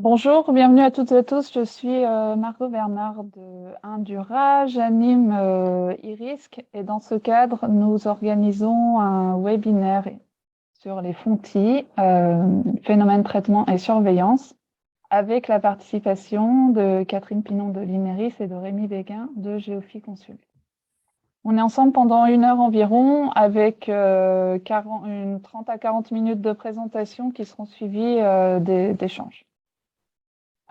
Bonjour, bienvenue à toutes et à tous. Je suis Margot Bernard de Indura. J'anime IRISC et dans ce cadre, nous organisons un webinaire sur les fontis, phénomènes, traitement et surveillance, avec la participation de Catherine Pinon de l'INERIS et de Rémi Béguin de Géophie Consult. On est ensemble pendant 1 heure environ avec une 30 à 40 minutes de présentation qui seront suivies d'échanges.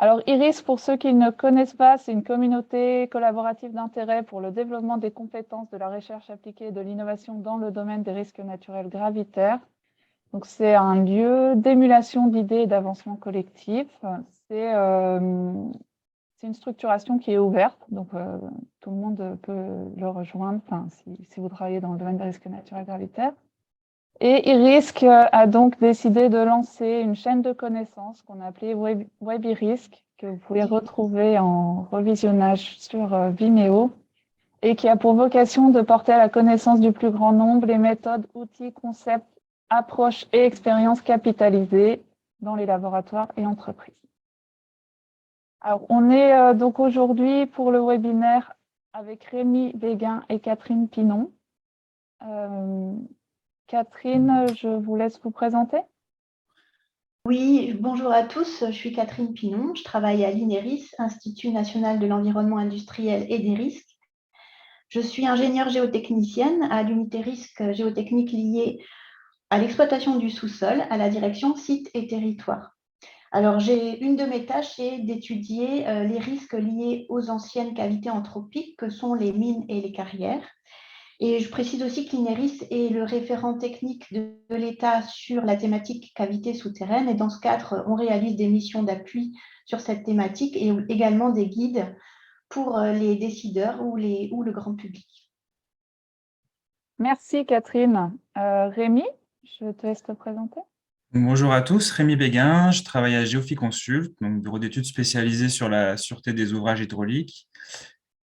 Alors, IRIS, pour ceux qui ne connaissent pas, c'est une communauté collaborative d'intérêt pour le développement des compétences de la recherche appliquée et de l'innovation dans le domaine des risques naturels gravitaires. Donc, c'est un lieu d'émulation d'idées et d'avancement collectif. C'est une structuration qui est ouverte, donc tout le monde peut le rejoindre si vous travaillez dans le domaine des risques naturels gravitaires. Et IRISC a donc décidé de lancer une chaîne de connaissances qu'on a appelée WebIRISC, que vous pouvez retrouver en revisionnage sur Vimeo, et qui a pour vocation de porter à la connaissance du plus grand nombre les méthodes, outils, concepts, approches et expériences capitalisées dans les laboratoires et entreprises. Alors, on est donc aujourd'hui pour le webinaire avec Rémi Béguin et Catherine Pinon. Catherine, je vous laisse vous présenter. Oui, bonjour à tous, je suis Catherine Pinon, je travaille à l'INERIS, Institut national de l'environnement industriel et des risques. Je suis ingénieure géotechnicienne à l'unité risque géotechnique liée à l'exploitation du sous-sol, à la direction sites et territoires. Alors, une de mes tâches est d'étudier les risques liés aux anciennes cavités anthropiques que sont les mines et les carrières. Et je précise aussi que l'INERIS est le référent technique de l'État sur la thématique cavité souterraine. Et dans ce cadre, on réalise des missions d'appui sur cette thématique et également des guides pour les décideurs ou le grand public. Merci Catherine. Rémi, je te laisse te présenter. Bonjour à tous, Rémi Béguin, je travaille à Géophie Consult, donc bureau d'études spécialisé sur la sûreté des ouvrages hydrauliques.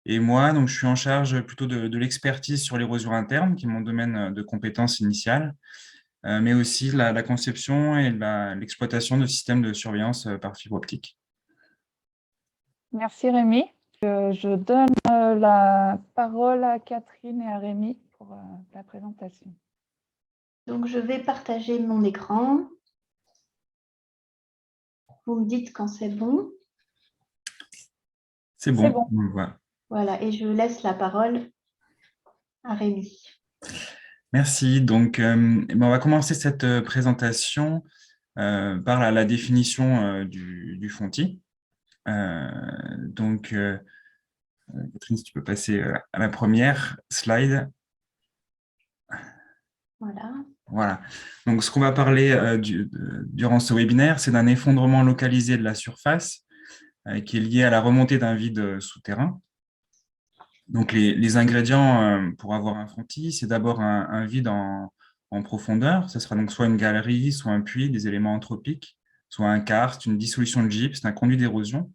Et moi, donc, je suis en charge plutôt de l'expertise sur l'érosion interne, qui est mon domaine de compétences initiales, mais aussi la conception et l'exploitation de systèmes de surveillance par fibre optique. Merci Rémi. Je donne la parole à Catherine et à Rémi pour la présentation. Donc, je vais partager mon écran. Vous me dites quand c'est bon. C'est bon, bon. on le voit. Voilà, et je laisse la parole à Rémi. Merci. Donc, on va commencer cette présentation par la définition du fontis. Donc, Catherine, si tu peux passer à la première slide. Voilà. Donc, ce qu'on va parler durant ce webinaire, c'est d'un effondrement localisé de la surface qui est lié à la remontée d'un vide souterrain. Donc, les ingrédients pour avoir un fontis, c'est d'abord un vide en profondeur. Ce sera donc soit une galerie, soit un puits, des éléments anthropiques, soit un karst, une dissolution de gypse, un conduit d'érosion.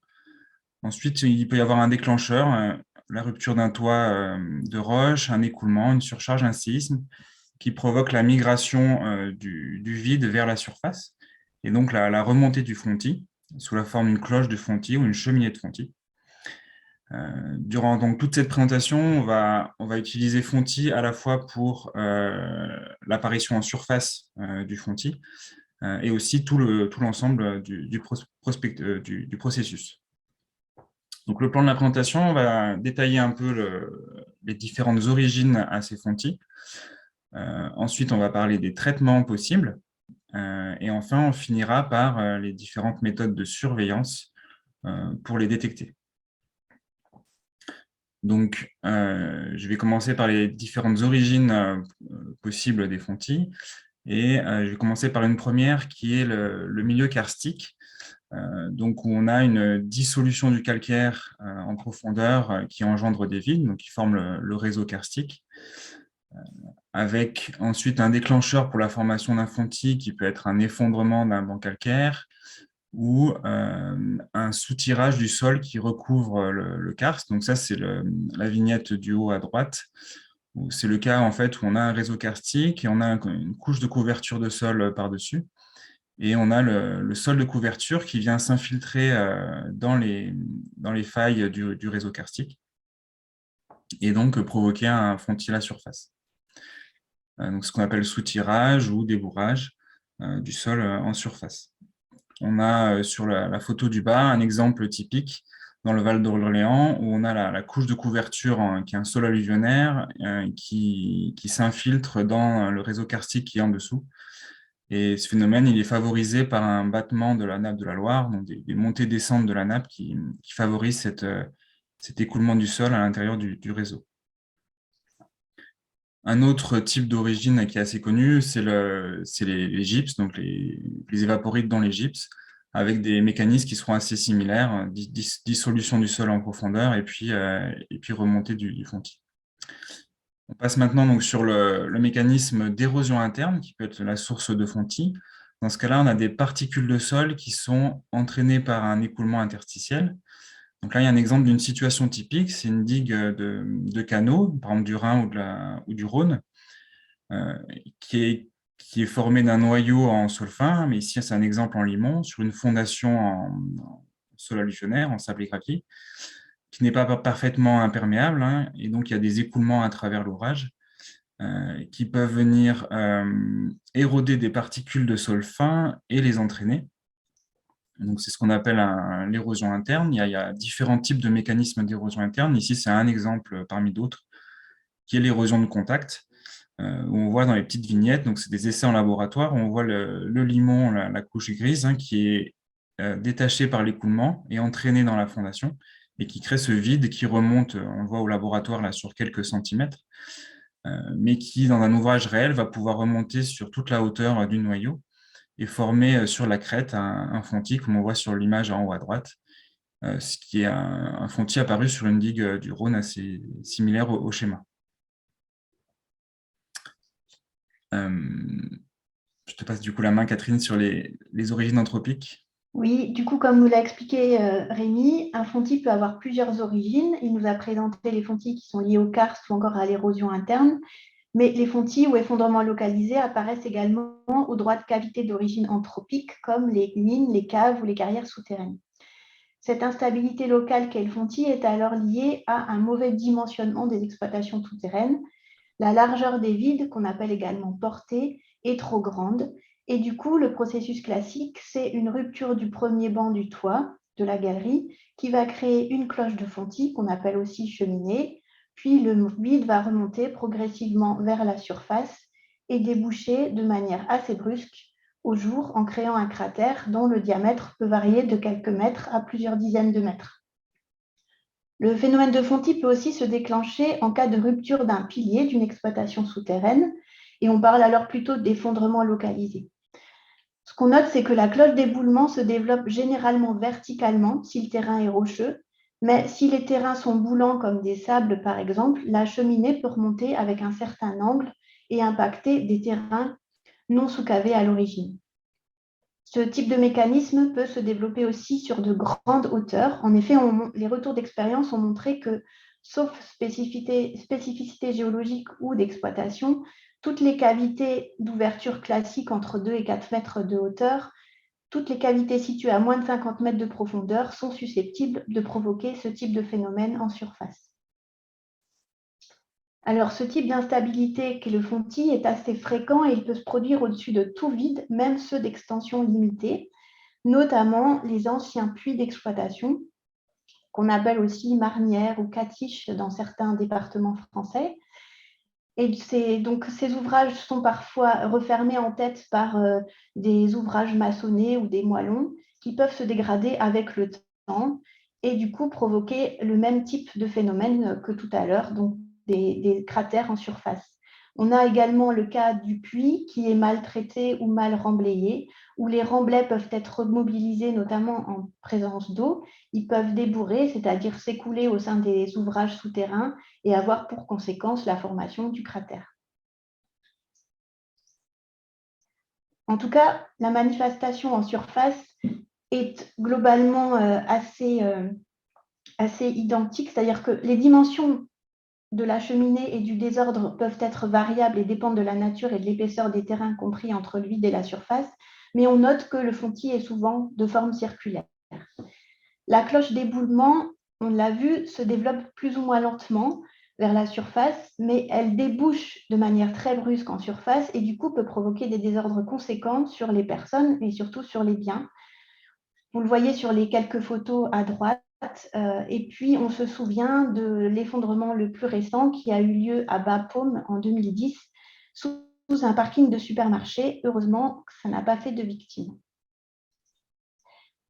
Ensuite, il peut y avoir un déclencheur, la rupture d'un toit de roche, un écoulement, une surcharge, un séisme qui provoque la migration du vide vers la surface et donc la remontée du fontis sous la forme d'une cloche de fontis ou une cheminée de fontis. Durant donc toute cette présentation, on va utiliser fontis à la fois pour l'apparition en surface du fontis et aussi tout l'ensemble du processus. Donc, le plan de la présentation, on va détailler un peu les différentes origines à ces fontis. Ensuite, on va parler des traitements possibles. Et enfin, on finira par les différentes méthodes de surveillance pour les détecter. Donc, je vais commencer par les différentes origines possibles des fontis. Et je vais commencer par une première qui est le milieu karstique. Donc, où on a une dissolution du calcaire en profondeur qui engendre des vides, donc qui forment le réseau karstique, avec ensuite un déclencheur pour la formation d'un fontis qui peut être un effondrement d'un banc calcaire ou un soutirage du sol qui recouvre le karst. Donc ça, c'est la vignette du haut à droite. C'est le cas en fait où on a un réseau karstique et on a une couche de couverture de sol par-dessus. Et on a le sol de couverture qui vient s'infiltrer dans les failles du réseau karstique et donc provoquer un fontis à la surface. Donc ce qu'on appelle soutirage ou débourrage du sol en surface. On a sur la photo du bas un exemple typique dans le Val d'Orléans où on a la couche de couverture qui est un sol alluvionnaire qui s'infiltre dans le réseau karstique qui est en dessous. Et ce phénomène, il est favorisé par un battement de la nappe de la Loire, donc des montées-descentes de la nappe qui favorisent cet écoulement du sol à l'intérieur du réseau. Un autre type d'origine qui est assez connu, c'est les gypses, donc les évaporites dans les gypses, avec des mécanismes qui seront assez similaires, dissolution du sol en profondeur et puis remontée du fontis. On passe maintenant donc sur le mécanisme d'érosion interne, qui peut être la source de fontis. Dans ce cas-là, on a des particules de sol qui sont entraînées par un écoulement interstitiel. Donc là, il y a un exemple d'une situation typique, c'est une digue de canaux, par exemple du Rhin ou du Rhône, qui est formée d'un noyau en sol fin, mais ici, c'est un exemple en limon, sur une fondation en sol alluvionnaire, en sable et gravier, qui n'est pas parfaitement imperméable, hein, et donc il y a des écoulements à travers l'ouvrage qui peuvent venir éroder des particules de sol fin et les entraîner. Donc c'est ce qu'on appelle l'érosion interne. Il y a différents types de mécanismes d'érosion interne. Ici, c'est un exemple parmi d'autres, qui est l'érosion de contact, où on voit dans les petites vignettes, donc c'est des essais en laboratoire, où on voit le limon, la couche grise, hein, qui est détachée par l'écoulement et entraînée dans la fondation, et qui crée ce vide qui remonte, on le voit au laboratoire là, sur quelques centimètres, mais qui, dans un ouvrage réel, va pouvoir remonter sur toute la hauteur du noyau et former sur la crête un fontis, comme on voit sur l'image en haut à droite, ce qui est un fontis apparu sur une digue du Rhône assez similaire au schéma. Je te passe du coup la main, Catherine, sur les origines anthropiques. Oui, du coup, comme nous l'a expliqué Rémi, un fontis peut avoir plusieurs origines. Il nous a présenté les fontis qui sont liés au karst ou encore à l'érosion interne, mais les fontis ou effondrements localisés apparaissent également aux droites cavités d'origine anthropique, comme les mines, les caves ou les carrières souterraines. Cette instabilité locale qu'est le fontis est alors liée à un mauvais dimensionnement des exploitations souterraines. La largeur des vides, qu'on appelle également portée, est trop grande. Et du coup, le processus classique, c'est une rupture du premier banc du toit de la galerie qui va créer une cloche de fontis, qu'on appelle aussi cheminée. Puis le vide va remonter progressivement vers la surface et déboucher de manière assez brusque au jour en créant un cratère dont le diamètre peut varier de quelques mètres à plusieurs dizaines de mètres. Le phénomène de fontis peut aussi se déclencher en cas de rupture d'un pilier d'une exploitation souterraine, et on parle alors plutôt d'effondrement localisé. Ce qu'on note, c'est que la cloche d'éboulement se développe généralement verticalement si le terrain est rocheux, mais si les terrains sont boulants comme des sables par exemple, la cheminée peut remonter avec un certain angle et impacter des terrains non sous-cavés à l'origine. Ce type de mécanisme peut se développer aussi sur de grandes hauteurs. En effet, les retours d'expérience ont montré que, sauf spécificité géologique ou d'exploitation, toutes les cavités d'ouverture classiques entre 2 et 4 mètres de hauteur, toutes les cavités situées à moins de 50 mètres de profondeur sont susceptibles de provoquer ce type de phénomène en surface. Alors, ce type d'instabilité qu'est le fontis est assez fréquent et il peut se produire au-dessus de tout vide, même ceux d'extension limitée, notamment les anciens puits d'exploitation, qu'on appelle aussi marnières ou catiches dans certains départements français. Et donc, ces ouvrages sont parfois refermés en tête par des ouvrages maçonnés ou des moellons qui peuvent se dégrader avec le temps et du coup provoquer le même type de phénomène que tout à l'heure, donc des cratères en surface. On a également le cas du puits qui est mal traité ou mal remblayé, où les remblais peuvent être mobilisés notamment en présence d'eau. Ils peuvent débourrer, c'est-à-dire s'écouler au sein des ouvrages souterrains et avoir pour conséquence la formation du cratère. En tout cas, la manifestation en surface est globalement assez identique, c'est-à-dire que les dimensions de la cheminée et du désordre peuvent être variables et dépendent de la nature et de l'épaisseur des terrains compris entre le vide et la surface, mais on note que le fontis est souvent de forme circulaire. La cloche d'éboulement, on l'a vu, se développe plus ou moins lentement vers la surface, mais elle débouche de manière très brusque en surface et du coup peut provoquer des désordres conséquents sur les personnes et surtout sur les biens. Vous le voyez sur les quelques photos à droite. Et puis, on se souvient de l'effondrement le plus récent qui a eu lieu à Bapaume en 2010 sous un parking de supermarché. Heureusement, ça n'a pas fait de victimes.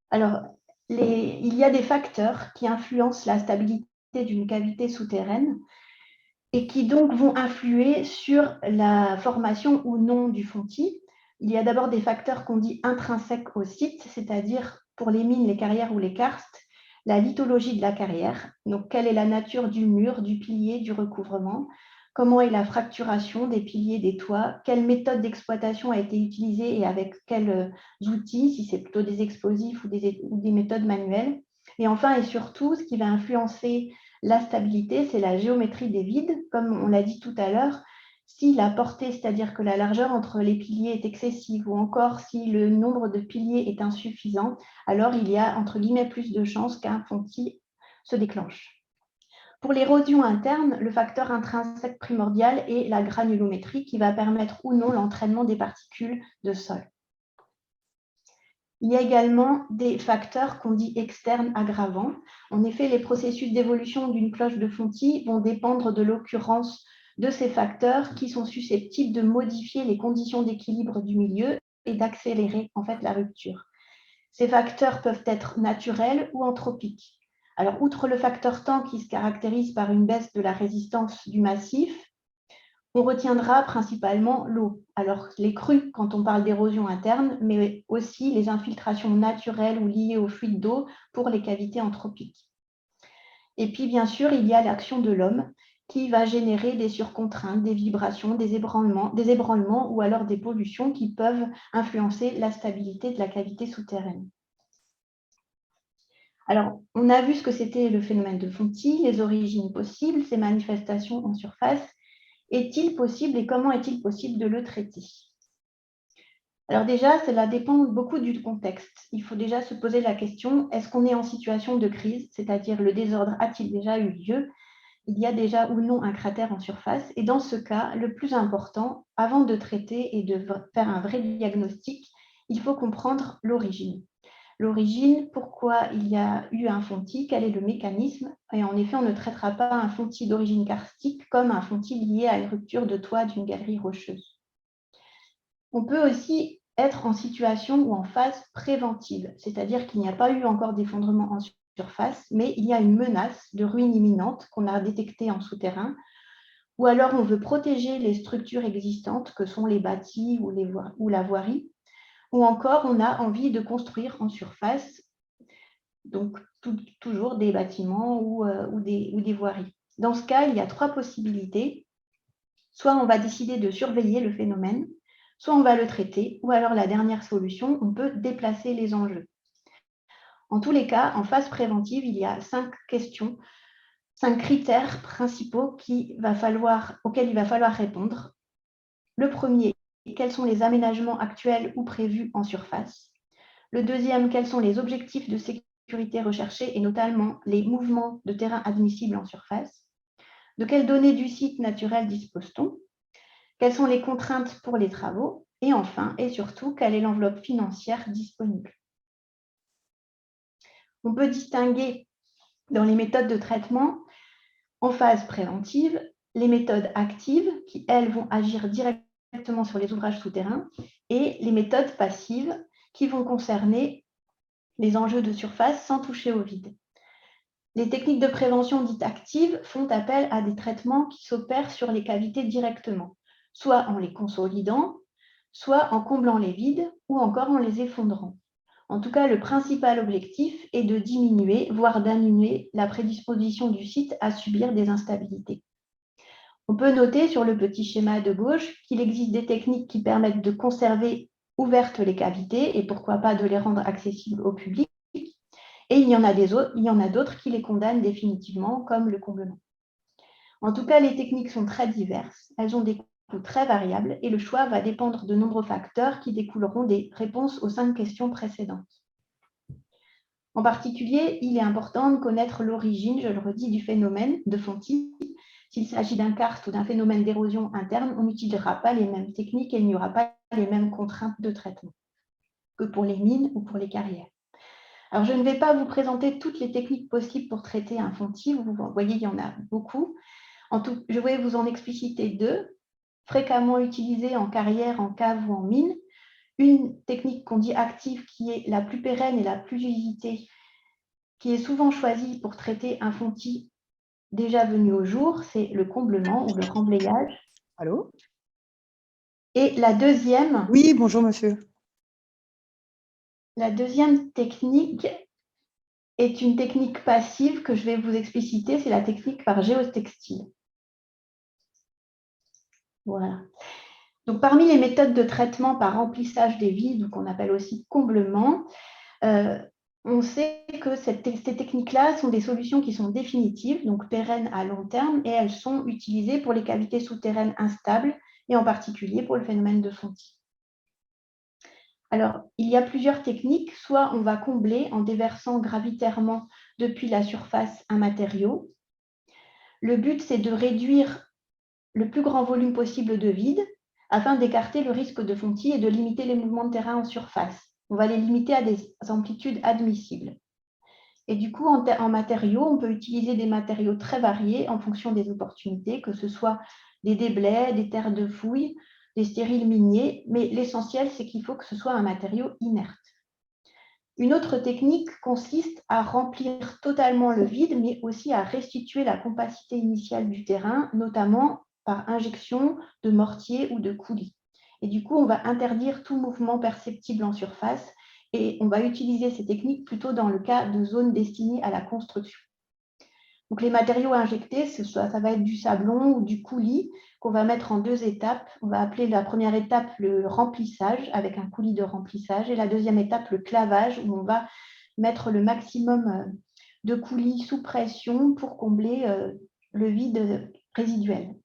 Alors, il y a des facteurs qui influencent la stabilité d'une cavité souterraine et qui donc vont influer sur la formation ou non du fontis. Il y a d'abord des facteurs qu'on dit intrinsèques au site, c'est-à-dire pour les mines, les carrières ou les karstes, la lithologie de la carrière, donc quelle est la nature du mur, du pilier, du recouvrement, comment est la fracturation des piliers, des toits, quelle méthode d'exploitation a été utilisée et avec quels outils, si c'est plutôt des explosifs ou des méthodes manuelles. Et enfin et surtout, ce qui va influencer la stabilité, c'est la géométrie des vides, comme on l'a dit tout à l'heure. Si la portée, c'est-à-dire que la largeur entre les piliers est excessive ou encore si le nombre de piliers est insuffisant, alors il y a entre guillemets plus de chances qu'un fontis se déclenche. Pour l'érosion interne, le facteur intrinsèque primordial est la granulométrie qui va permettre ou non l'entraînement des particules de sol. Il y a également des facteurs qu'on dit externes aggravants. En effet, les processus d'évolution d'une cloche de fontis vont dépendre de l'occurrence de ces facteurs qui sont susceptibles de modifier les conditions d'équilibre du milieu et d'accélérer en fait la rupture. Ces facteurs peuvent être naturels ou anthropiques. Alors, outre le facteur temps qui se caractérise par une baisse de la résistance du massif, on retiendra principalement l'eau. Alors, les crues quand on parle d'érosion interne, mais aussi les infiltrations naturelles ou liées aux fuites d'eau pour les cavités anthropiques. Et puis, bien sûr, il y a l'action de l'homme qui va générer des surcontraintes, des vibrations, des ébranlements ou alors des pollutions qui peuvent influencer la stabilité de la cavité souterraine. Alors, on a vu ce que c'était le phénomène de fontis, les origines possibles, ses manifestations en surface. Est-il possible et comment est-il possible de le traiter? Alors déjà, cela dépend beaucoup du contexte. Il faut déjà se poser la question, est-ce qu'on est en situation de crise, c'est-à-dire le désordre a-t-il déjà eu lieu? Il y a déjà ou non un cratère en surface? Et dans ce cas, le plus important, avant de traiter et de faire un vrai diagnostic, il faut comprendre l'origine. L'origine, pourquoi il y a eu un fontis, quel est le mécanisme? Et en effet, on ne traitera pas un fontis d'origine karstique comme un fontis lié à une rupture de toit d'une galerie rocheuse. On peut aussi être en situation ou en phase préventive, c'est-à-dire qu'il n'y a pas eu encore d'effondrement en surface, mais il y a une menace de ruine imminente qu'on a détectée en souterrain, ou alors on veut protéger les structures existantes que sont les bâtis ou la voirie, ou encore on a envie de construire en surface, donc toujours des bâtiments ou des voiries. Dans ce cas, il y a trois possibilités. Soit on va décider de surveiller le phénomène, soit on va le traiter, ou alors la dernière solution, on peut déplacer les enjeux. En tous les cas, en phase préventive, il y a 5 questions, 5 critères principaux auxquels il va falloir répondre. Le premier, quels sont les aménagements actuels ou prévus en surface? Le deuxième, quels sont les objectifs de sécurité recherchés et notamment les mouvements de terrain admissibles en surface? De quelles données du site naturel dispose-t-on? Quelles sont les contraintes pour les travaux? Et enfin, et surtout, quelle est l'enveloppe financière disponible? On peut distinguer dans les méthodes de traitement en phase préventive les méthodes actives qui, elles, vont agir directement sur les ouvrages souterrains et les méthodes passives qui vont concerner les enjeux de surface sans toucher au vide. Les techniques de prévention dites actives font appel à des traitements qui s'opèrent sur les cavités directement, soit en les consolidant, soit en comblant les vides ou encore en les effondrant. En tout cas, le principal objectif est de diminuer, voire d'annuler la prédisposition du site à subir des instabilités. On peut noter sur le petit schéma de gauche qu'il existe des techniques qui permettent de conserver ouvertes les cavités et pourquoi pas de les rendre accessibles au public. Et il y en a d'autres qui les condamnent définitivement, comme le comblement. En tout cas, les techniques sont très diverses. Elles ont des donc très variable, et le choix va dépendre de nombreux facteurs qui découleront des réponses aux 5 questions précédentes. En particulier, il est important de connaître l'origine, je le redis, du phénomène de fontis. S'il s'agit d'un karst ou d'un phénomène d'érosion interne, on n'utilisera pas les mêmes techniques et il n'y aura pas les mêmes contraintes de traitement que pour les mines ou pour les carrières. Alors, je ne vais pas vous présenter toutes les techniques possibles pour traiter un fontis. Vous voyez, il y en a beaucoup. Je vais vous en expliciter 2, fréquemment utilisées en carrière, en cave ou en mine. Une technique qu'on dit active, qui est la plus pérenne et la plus usitée, qui est souvent choisie pour traiter un fontis déjà venu au jour, c'est le comblement ou le remblayage. Allô? Et la deuxième, Oui, bonjour monsieur. la deuxième technique est une technique passive que je vais vous expliciter, c'est la technique par géotextile. Voilà. Donc, parmi les méthodes de traitement par remplissage des vides, ou qu'on appelle aussi comblement, on sait que ces techniques-là sont des solutions qui sont définitives, donc pérennes à long terme, et elles sont utilisées pour les cavités souterraines instables, et en particulier pour le phénomène de fontis. Alors, il y a plusieurs techniques. Soit on va combler en déversant gravitairement depuis la surface un matériau. Le but, c'est de réduire le plus grand volume possible de vide afin d'écarter le risque de fontis et de limiter les mouvements de terrain en surface. On va les limiter à des amplitudes admissibles. Et du coup, en matériaux, on peut utiliser des matériaux très variés en fonction des opportunités, que ce soit des déblais, des terres de fouille, des stériles miniers, mais l'essentiel, c'est qu'il faut que ce soit un matériau inerte. Une autre technique consiste à remplir totalement le vide, mais aussi à restituer la compacité initiale du terrain, notamment par injection de mortier ou de coulis. Et du coup, on va interdire tout mouvement perceptible en surface et on va utiliser ces techniques plutôt dans le cas de zones destinées à la construction. Donc, les matériaux injectés, ça va être du sablon ou du coulis qu'on va mettre en 2 étapes. On va appeler la première étape le remplissage avec un coulis de remplissage et la deuxième étape le clavage où on va mettre le maximum de coulis sous pression pour combler le vide résiduel.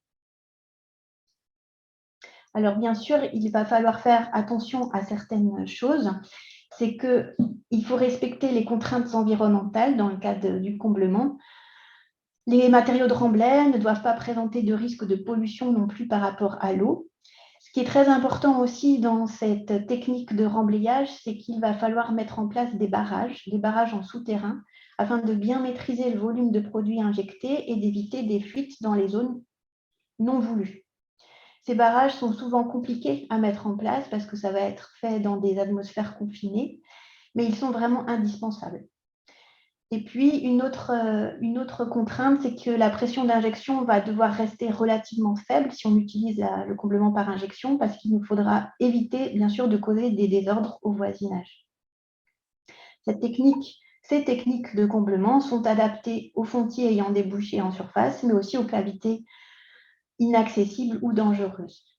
Alors, bien sûr, il va falloir faire attention à certaines choses. C'est qu'il faut respecter les contraintes environnementales dans le cadre du comblement. Les matériaux de remblai ne doivent pas présenter de risque de pollution non plus par rapport à l'eau. Ce qui est très important aussi dans cette technique de remblayage, c'est qu'il va falloir mettre en place des barrages en souterrain, afin de bien maîtriser le volume de produits injectés et d'éviter des fuites dans les zones non voulues. Ces barrages sont souvent compliqués à mettre en place parce que ça va être fait dans des atmosphères confinées, mais ils sont vraiment indispensables. Et puis, une autre contrainte, c'est que la pression d'injection va devoir rester relativement faible si on utilise le comblement par injection, parce qu'il nous faudra éviter, bien sûr, de causer des désordres au voisinage. Ces techniques de comblement sont adaptées aux fontis ayant des bouchées en surface, mais aussi aux cavités inaccessibles ou dangereuses.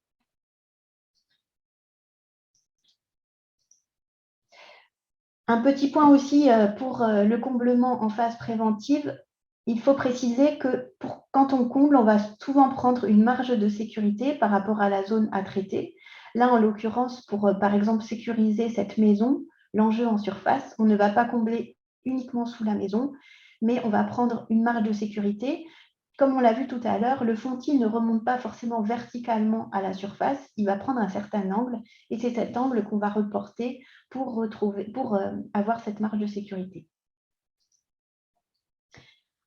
Un petit point aussi pour le comblement en phase préventive, il faut préciser que quand on comble, on va souvent prendre une marge de sécurité par rapport à la zone à traiter. Là, en l'occurrence, pour par exemple sécuriser cette maison, l'enjeu en surface, on ne va pas combler uniquement sous la maison, mais on va prendre une marge de sécurité. Comme on l'a vu tout à l'heure, le fontis ne remonte pas forcément verticalement à la surface, il va prendre un certain angle et c'est cet angle qu'on va reporter pour avoir cette marge de sécurité.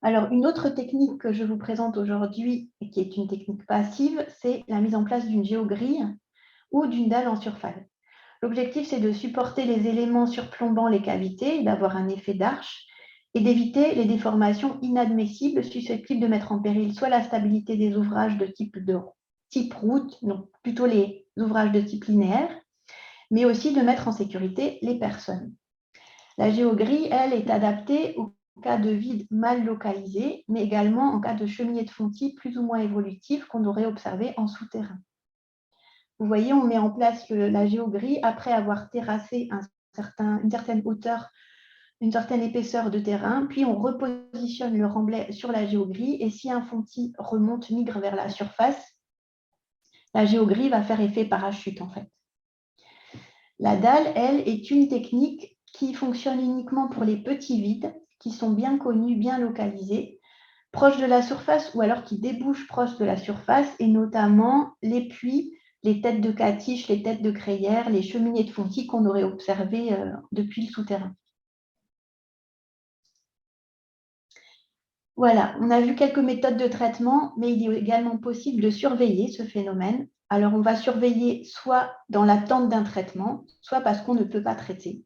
Alors, une autre technique que je vous présente aujourd'hui, et qui est une technique passive, c'est la mise en place d'une géogrille ou d'une dalle en surface. L'objectif, c'est de supporter les éléments surplombant les cavités, d'avoir un effet d'arche et d'éviter les déformations inadmissibles susceptibles de mettre en péril soit la stabilité des ouvrages de type route, donc plutôt les ouvrages de type linéaire, mais aussi de mettre en sécurité les personnes. La géogrille, elle, est adaptée au cas de vide mal localisé, mais également en cas de cheminées de fontis plus ou moins évolutives qu'on aurait observé en souterrain. Vous voyez, on met en place la géogrille après avoir terrassé une certaine hauteur, une certaine épaisseur de terrain, puis on repositionne le remblai sur la géogrille et si un fontis migre vers la surface, La géogrue va faire effet parachute, en fait. La dalle, elle, est une technique qui fonctionne uniquement pour les petits vides, qui sont bien connus, bien localisés, proches de la surface ou alors qui débouchent proches de la surface, et notamment les puits, les têtes de catiche, les têtes de crayère, les cheminées de fontis qu'on aurait observées depuis le souterrain. Voilà, on a vu quelques méthodes de traitement, mais il est également possible de surveiller ce phénomène. Alors, on va surveiller soit dans l'attente d'un traitement, soit parce qu'on ne peut pas traiter.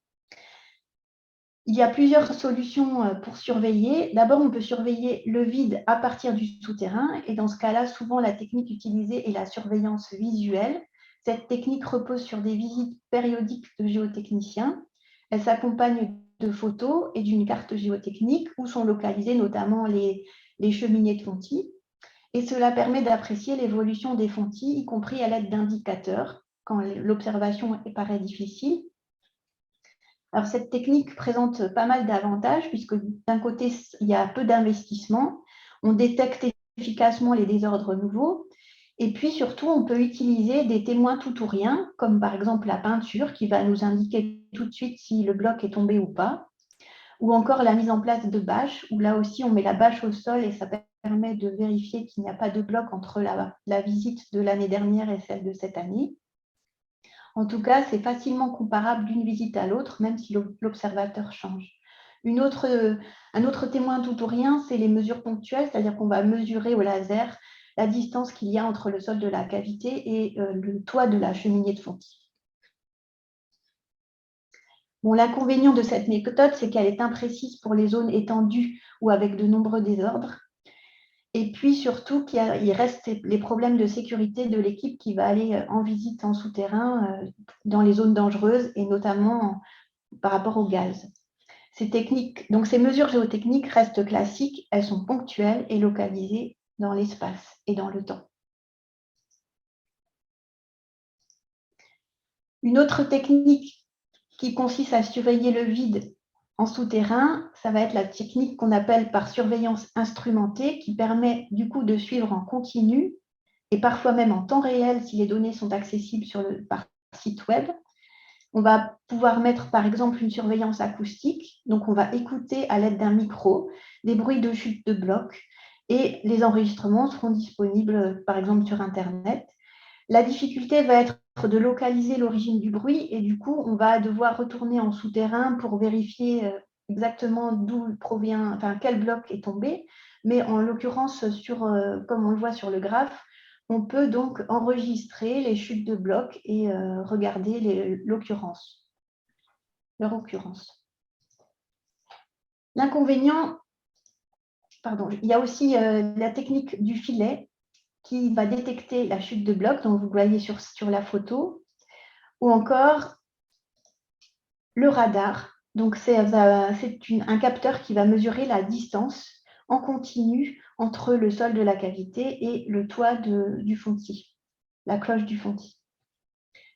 Il y a plusieurs solutions pour surveiller. D'abord, on peut surveiller le vide à partir du souterrain. Et dans ce cas-là, souvent, la technique utilisée est la surveillance visuelle. Cette technique repose sur des visites périodiques de géotechniciens. Elle s'accompagne de photos et d'une carte géotechnique où sont localisées notamment les cheminées de fontis. Et cela permet d'apprécier l'évolution des fontis, y compris à l'aide d'indicateurs, quand l'observation paraît difficile. Alors, cette technique présente pas mal d'avantages puisque d'un côté, il y a peu d'investissement, on détecte efficacement les désordres nouveaux, et puis surtout, on peut utiliser des témoins tout ou rien, comme par exemple la peinture qui va nous indiquer tout de suite si le bloc est tombé ou pas, ou encore la mise en place de bâches, où là aussi, on met la bâche au sol et ça permet de vérifier qu'il n'y a pas de bloc entre la visite de l'année dernière et celle de cette année. En tout cas, c'est facilement comparable d'une visite à l'autre, même si l'observateur change. Un autre témoin tout ou rien, c'est les mesures ponctuelles, c'est-à-dire qu'on va mesurer au laser la distance qu'il y a entre le sol de la cavité et le toit de la cheminée de fontis. Bon, l'inconvénient de cette méthode, c'est qu'elle est imprécise pour les zones étendues ou avec de nombreux désordres. Et puis surtout qu'il reste les problèmes de sécurité de l'équipe qui va aller en visite en souterrain dans les zones dangereuses et notamment par rapport au gaz. Ces mesures géotechniques restent classiques, elles sont ponctuelles et localisées dans l'espace et dans le temps. Une autre technique qui consiste à surveiller le vide en souterrain, ça va être la technique qu'on appelle par surveillance instrumentée, qui permet du coup de suivre en continu et parfois même en temps réel si les données sont accessibles par site web. On va pouvoir mettre par exemple une surveillance acoustique, donc on va écouter à l'aide d'un micro des bruits de chute de blocs et les enregistrements seront disponibles par exemple sur Internet. La difficulté va être de localiser l'origine du bruit et du coup, on va devoir retourner en souterrain pour vérifier exactement d'où provient, enfin quel bloc est tombé. Mais en l'occurrence, comme on le voit sur le graphe, on peut donc enregistrer les chutes de blocs et regarder leur occurrence. L'inconvénient, il y a aussi la technique du filet qui va détecter la chute de blocs, dont vous voyez sur la photo, ou encore le radar. Donc, c'est un capteur qui va mesurer la distance en continu entre le sol de la cavité et le toit du fontis, la cloche du fontis.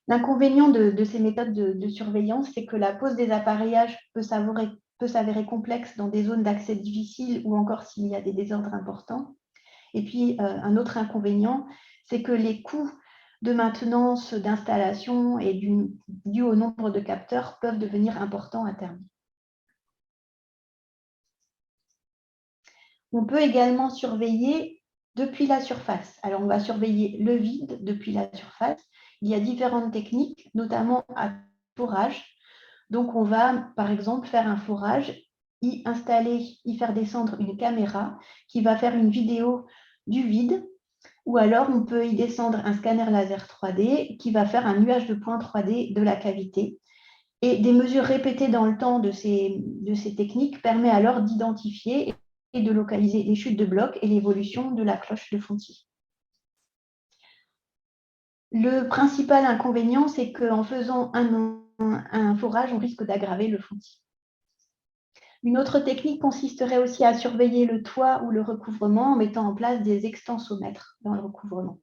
L'inconvénient de ces méthodes de surveillance, c'est que la pose des appareillages peut s'avérer complexe dans des zones d'accès difficiles ou encore s'il y a des désordres importants. Et puis, un autre inconvénient, c'est que les coûts de maintenance, d'installation et dû au nombre de capteurs peuvent devenir importants à terme. On peut également surveiller depuis la surface. Alors, on va surveiller le vide depuis la surface. Il y a différentes techniques, notamment à forage. Donc, on va, par exemple, faire un forage, y faire descendre une caméra qui va faire une vidéo du vide, ou alors on peut y descendre un scanner laser 3D qui va faire un nuage de points 3D de la cavité. Et des mesures répétées dans le temps de ces techniques permettent alors d'identifier et de localiser les chutes de blocs et l'évolution de la cloche de fontis. Le principal inconvénient, c'est qu'en faisant un forage, on risque d'aggraver le fontis. Une autre technique consisterait aussi à surveiller le toit ou le recouvrement en mettant en place des extensomètres dans le recouvrement.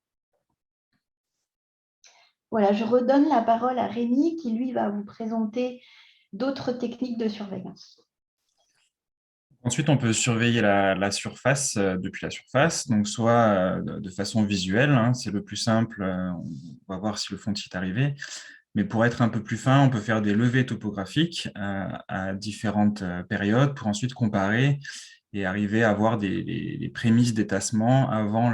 Voilà, je redonne la parole à Rémi qui, lui, va vous présenter d'autres techniques de surveillance. Ensuite, on peut surveiller la surface depuis la surface, donc soit de façon visuelle, hein, c'est le plus simple, on va voir si le fontis est arrivé. Mais pour être un peu plus fin, on peut faire des levées topographiques à différentes périodes pour ensuite comparer et arriver à avoir des prémices d'étassement avant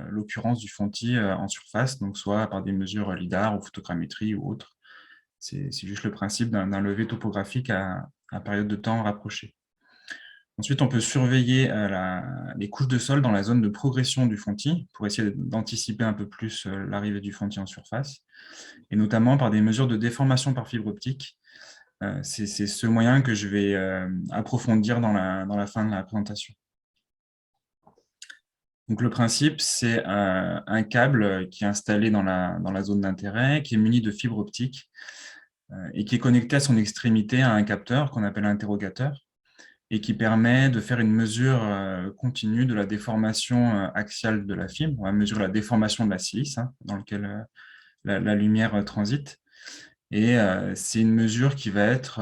l'occurrence du fontis en surface, donc soit par des mesures LIDAR ou photogrammétrie ou autre. C'est juste le principe d'un levé topographique à période de temps rapprochée. Ensuite, on peut surveiller les couches de sol dans la zone de progression du fontis pour essayer d'anticiper un peu plus l'arrivée du fontis en surface, et notamment par des mesures de déformation par fibre optique. C'est ce moyen que je vais approfondir dans la fin de la présentation. Donc, le principe, c'est un câble qui est installé dans la zone d'intérêt, qui est muni de fibres optiques et qui est connecté à son extrémité à un capteur qu'on appelle interrogateur, et qui permet de faire une mesure continue de la déformation axiale de la fibre. On va mesurer la déformation de la silice dans laquelle la lumière transite. Et c'est une mesure qui va être,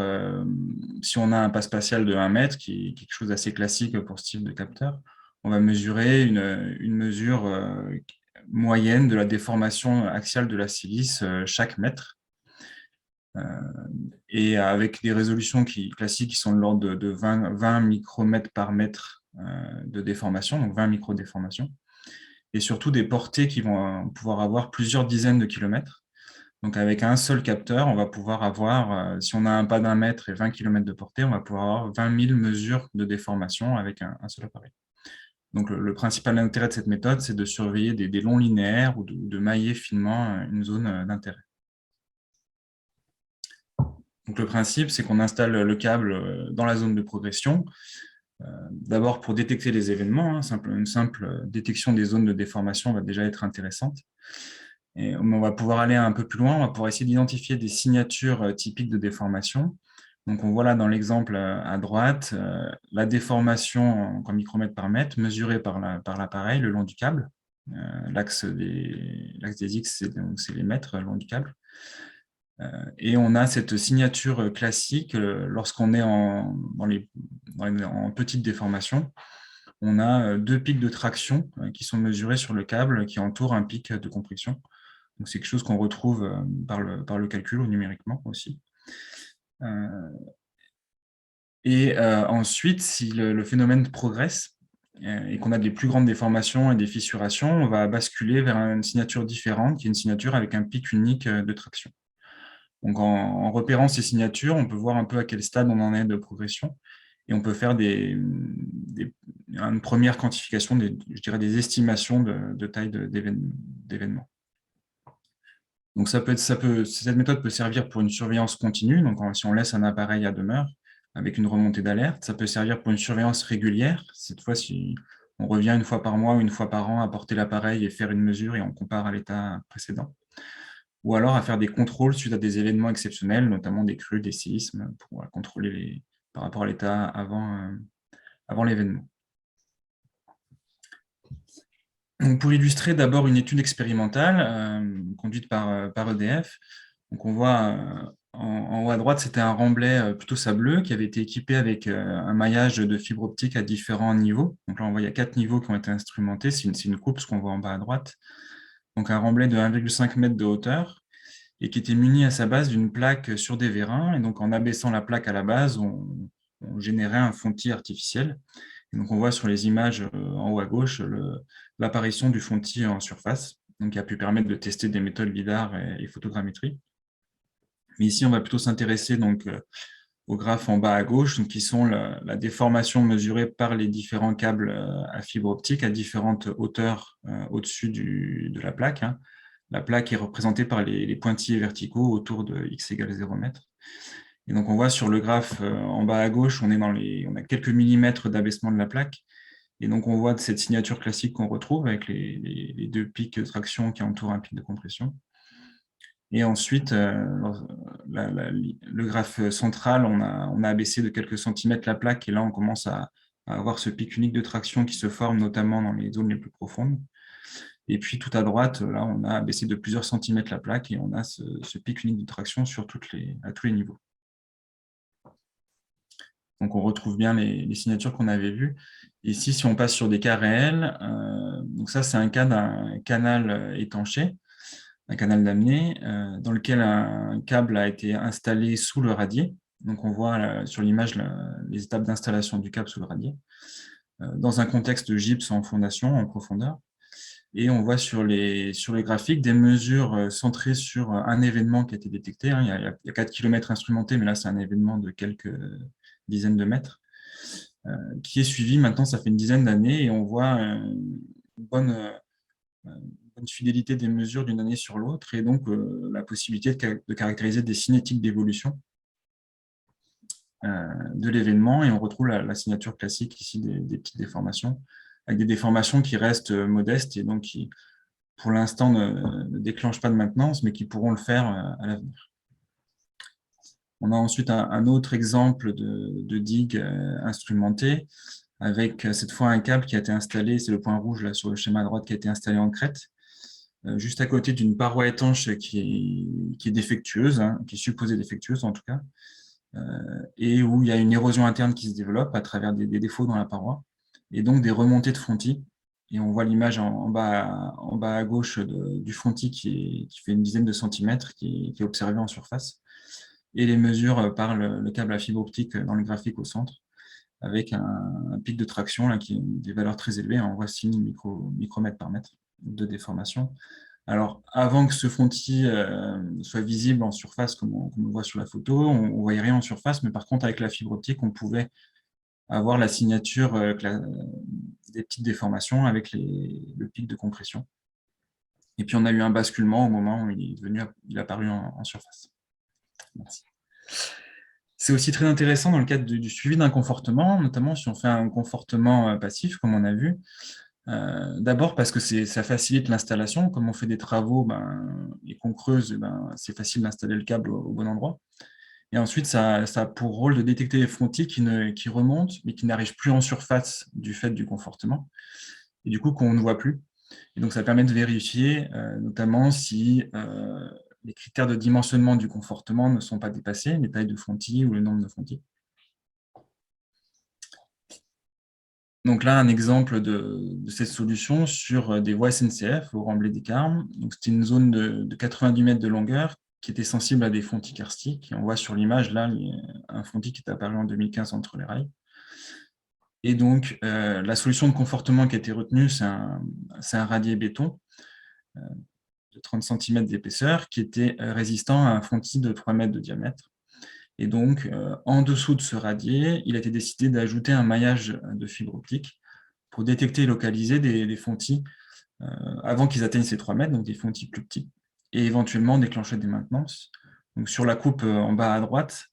si on a un pas spatial de 1 mètre, qui est quelque chose d'assez classique pour ce type de capteur, on va mesurer une mesure moyenne de la déformation axiale de la silice chaque mètre. Et avec des résolutions classiques qui sont de l'ordre de 20 micromètres par mètre de déformation, donc 20 microdéformations, et surtout des portées qui vont pouvoir avoir plusieurs dizaines de kilomètres. Donc avec un seul capteur, on va pouvoir avoir, si on a un pas d'1 mètre et 20 km de portée, on va pouvoir avoir 20 000 mesures de déformation avec un seul appareil. Donc le principal intérêt de cette méthode, c'est de surveiller des longs linéaires ou de mailler finement une zone d'intérêt. Donc, le principe, c'est qu'on installe le câble dans la zone de progression, d'abord pour détecter les événements. Une simple détection des zones de déformation va déjà être intéressante. Et on va pouvoir aller un peu plus loin, on va pouvoir essayer d'identifier des signatures typiques de déformation. Donc, on voit là dans l'exemple à droite la déformation en micromètres par mètre mesurée par l'appareil le long du câble. L'axe des X, c'est les mètres le long du câble. Et on a cette signature classique lorsqu'on est en petite déformation. On a 2 pics de traction qui sont mesurés sur le câble qui entoure un pic de compression. Donc, c'est quelque chose qu'on retrouve par le calcul ou numériquement aussi. Ensuite, si le phénomène progresse et qu'on a des plus grandes déformations et des fissurations, on va basculer vers une signature différente, qui est une signature avec un pic unique de traction. Donc, en repérant ces signatures, on peut voir un peu à quel stade on en est de progression et on peut faire une première quantification, des estimations de taille d'événements. Donc, cette méthode peut servir pour une surveillance continue, donc si on laisse un appareil à demeure avec une remontée d'alerte. Ça peut servir pour une surveillance régulière, cette fois si on revient une fois par mois ou une fois par an à porter l'appareil et faire une mesure et on compare à l'état précédent. Ou alors à faire des contrôles suite à des événements exceptionnels, notamment des crues, des séismes, pour contrôler par rapport à l'état avant l'événement. Pour illustrer d'abord une étude expérimentale conduite par EDF, donc on voit en haut à droite, c'était un remblai plutôt sableux qui avait été équipé avec un maillage de fibre optique à différents niveaux. Donc là, on voit il y a 4 niveaux qui ont été instrumentés, c'est une coupe, ce qu'on voit en bas à droite. Donc un remblai de 1,5 m de hauteur et qui était muni à sa base d'une plaque sur des vérins. Et donc en abaissant la plaque à la base, on générait un fontis artificiel. Et donc on voit sur les images en haut à gauche l'apparition du fontis en surface, donc qui a pu permettre de tester des méthodes LIDAR et photogrammétrie. Mais ici, on va plutôt s'intéresser au graphe en bas à gauche, donc qui sont la déformation mesurée par les différents câbles à fibre optique à différentes hauteurs au-dessus de la plaque. La plaque est représentée par les pointillés verticaux autour de x égale 0 m. Et donc, on voit sur le graphe en bas à gauche, on a quelques millimètres d'abaissement de la plaque. Et donc, on voit cette signature classique qu'on retrouve avec les 2 pics de traction qui entourent un pic de compression. Et ensuite, le graphe central, on a abaissé de quelques centimètres la plaque. Et là, on commence à avoir ce pic unique de traction qui se forme notamment dans les zones les plus profondes. Et puis, tout à droite, là, on a abaissé de plusieurs centimètres la plaque et on a ce pic unique de traction sur à tous les niveaux. Donc, on retrouve bien les signatures qu'on avait vues. Ici, si on passe sur des cas réels, donc ça, c'est un cas d'un canal étanché, un canal d'amener, dans lequel un câble a été installé sous le radier. Donc, on voit sur l'image les étapes d'installation du câble sous le radier, dans un contexte de gypse en fondation, en profondeur. Et on voit sur les graphiques des mesures centrées sur un événement qui a été détecté. Il y a 4 km instrumentés, mais là, c'est un événement de quelques dizaines de mètres, qui est suivi maintenant, ça fait une dizaine d'années, et on voit une bonne fidélité des mesures d'une année sur l'autre, et donc la possibilité de caractériser des cinétiques d'évolution de l'événement, et on retrouve la signature classique ici des petites déformations, avec des déformations qui restent modestes et donc qui, pour l'instant, ne déclenchent pas de maintenance, mais qui pourront le faire à l'avenir. On a ensuite un autre exemple de digue instrumentée, avec cette fois un câble qui a été installé, c'est le point rouge là sur le schéma à droite, qui a été installé en crête, juste à côté d'une paroi étanche qui est défectueuse, hein, qui est supposée défectueuse en tout cas, et où il y a une érosion interne qui se développe à travers des défauts dans la paroi, et donc des remontées de fontis. Et on voit l'image en bas à gauche du fontis qui fait une dizaine de centimètres, qui est observé en surface, et les mesures par le câble à fibre optique dans le graphique au centre, avec un pic de traction là, qui est des valeurs très élevées, on voit 6000 micromètres par mètre de déformation. Alors, avant que ce fontis soit visible en surface, comme on le voit sur la photo, on ne voyait rien en surface, mais par contre, avec la fibre optique, on pouvait avoir la signature des petites déformations avec le pic de compression. Et puis, on a eu un basculement au moment où il est apparu en surface. Merci. C'est aussi très intéressant dans le cadre du suivi d'un confortement, notamment si on fait un confortement passif, comme on a vu. D'abord parce que ça facilite l'installation. Comme on fait des travaux et qu'on creuse, c'est facile d'installer le câble au bon endroit. Et ensuite, ça a pour rôle de détecter les fontis qui remontent, mais qui n'arrivent plus en surface du fait du confortement, et du coup qu'on ne voit plus. Et donc, ça permet de vérifier, notamment si les critères de dimensionnement du confortement ne sont pas dépassés, les tailles de fontis ou le nombre de fontis. Donc là, un exemple de cette solution sur des voies SNCF au Remblai-des-Carmes. C'était une zone de 90 mètres de longueur qui était sensible à des fontis karstiques. Et on voit sur l'image, là, un fontis qui est apparu en 2015 entre les rails. Et donc, la solution de confortement qui a été retenue, c'est un radier béton de 30 cm d'épaisseur qui était résistant à un fontis de 3 mètres de diamètre. Et donc, en dessous de ce radier, il a été décidé d'ajouter un maillage de fibre optique pour détecter et localiser des fontis avant qu'ils atteignent ces 3 mètres, donc des fontis plus petits, et éventuellement déclencher des maintenances. Donc, sur la coupe en bas à droite,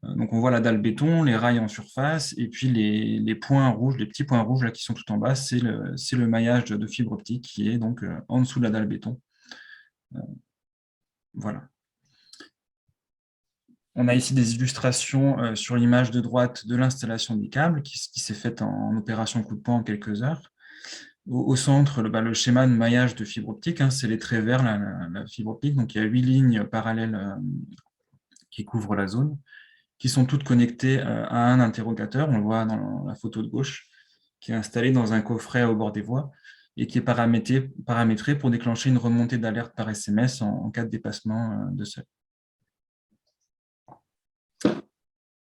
donc on voit la dalle béton, les rails en surface, et puis les points rouges, les petits points rouges là, qui sont tout en bas, c'est le maillage de fibre optique qui est donc en dessous de la dalle béton. Voilà. On a ici des illustrations sur l'image de droite de l'installation des câbles qui s'est faite en opération coup de poing en quelques heures. Au centre, le schéma de maillage de fibre optique, hein, c'est les traits verts, la fibre optique. Donc, il y a 8 lignes parallèles qui couvrent la zone, qui sont toutes connectées à un interrogateur. On le voit dans la photo de gauche, qui est installé dans un coffret au bord des voies et qui est paramétré pour déclencher une remontée d'alerte par SMS en cas de dépassement de seuil.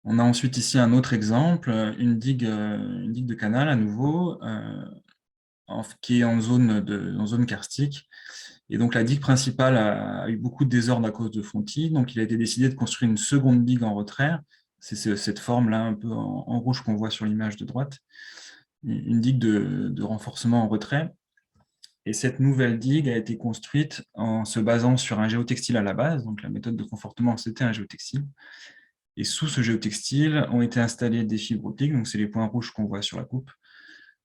On a ensuite ici un autre exemple, une digue de canal à nouveau, qui est en zone karstique. Et donc la digue principale a eu beaucoup de désordre à cause de fontis, donc il a été décidé de construire une seconde digue en retrait. C'est cette forme-là, un peu en rouge qu'on voit sur l'image de droite, une digue de renforcement en retrait. Et cette nouvelle digue a été construite en se basant sur un géotextile à la base, donc la méthode de confortement, c'était un géotextile. Et sous ce géotextile ont été installées des fibres optiques, donc c'est les points rouges qu'on voit sur la coupe.